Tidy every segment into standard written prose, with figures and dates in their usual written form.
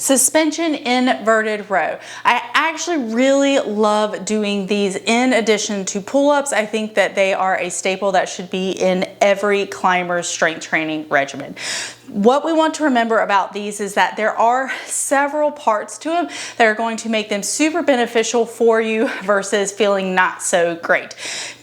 Suspension inverted row. I actually really love doing these in addition to pull-ups. I think that they are a staple that should be in every climber's strength training regimen. What we want to remember about these is that there are several parts to them that are going to make them super beneficial for you versus feeling not so great.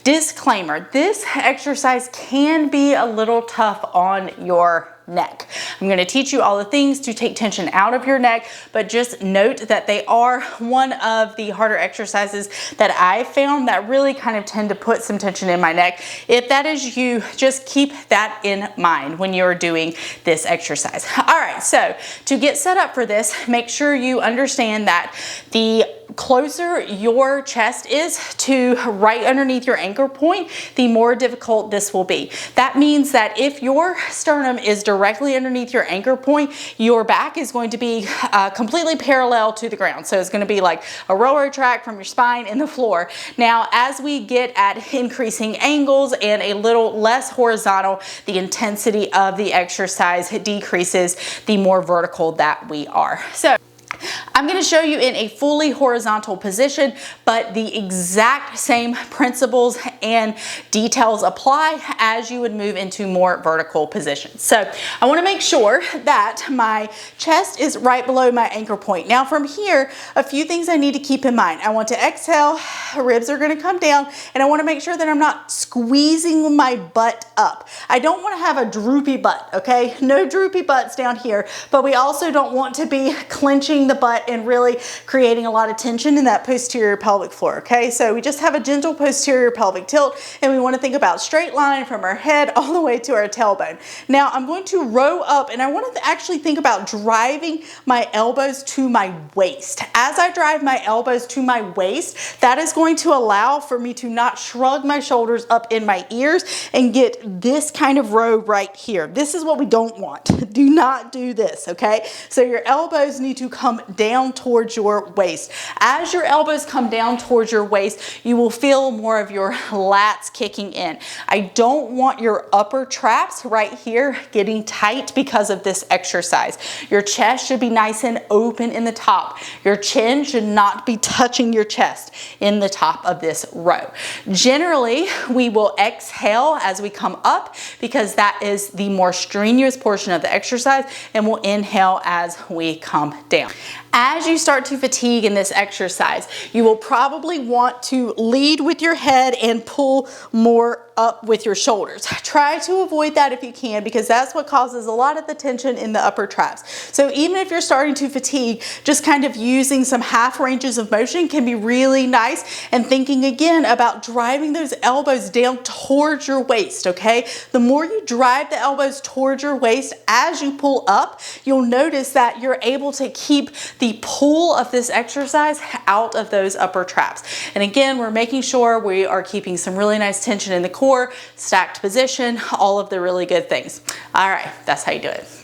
Disclaimer, this exercise can be a little tough on your neck. I'm going to teach you all the things to take tension out of your neck, but just note that they are one of the harder exercises that I found that really kind of tend to put some tension in my neck. If that is you, just keep that in mind when you're doing this exercise. All right, so to get set up for this, make sure you understand that the closer your chest is to right underneath your anchor point, the more difficult this will be. That means that if your sternum is directly underneath your anchor point, your back is going to be completely parallel to the ground. So it's going to be like a railroad track from your spine and the floor. Now, as we get at increasing angles and a little less horizontal, the intensity of the exercise decreases the more vertical that we are. So I'm going to show you in a fully horizontal position, but the exact same principles and details apply as you would move into more vertical positions. So I want to make sure that my chest is right below my anchor point. Now from here, a few things I need to keep in mind. I want to exhale, ribs are going to come down, and I want to make sure that I'm not squeezing my butt up. I don't want to have a droopy butt, okay? No droopy butts down here, but we also don't want to be clenching the butt and really creating a lot of tension in that posterior pelvic floor, okay? So we just have a gentle posterior pelvic tilt, and we want to think about straight line from our head all the way to our tailbone. Now I'm going to row up, and I want to actually think about driving my elbows to my waist. As I drive my elbows to my waist, that is going to allow for me to not shrug my shoulders up in my ears and get this kind of row right here. This is what we don't want. Do not do this, okay? So your elbows need to come down towards your waist. As your elbows come down towards your waist, you will feel more of your lats kicking in. I don't want your upper traps right here getting tight because of this exercise. Your chest should be nice and open in the top. Your chin should not be touching your chest in the top of this row. Generally, we will exhale as we come up because that is the more strenuous portion of the exercise, and we'll inhale as we come down. As you start to fatigue in this exercise, you will probably want to lead with your head and pull more up with your shoulders. Try to avoid that if you can, because that's what causes a lot of the tension in the upper traps. So even if you're starting to fatigue, just kind of using some half ranges of motion can be really nice, and thinking again about driving those elbows down towards your waist, okay? The more you drive the elbows towards your waist as you pull up, you'll notice that you're able to keep the pull of this exercise out of those upper traps. And again, we're making sure we are keeping some really nice tension in the core, stacked position, all of the really good things. All right, that's how you do it.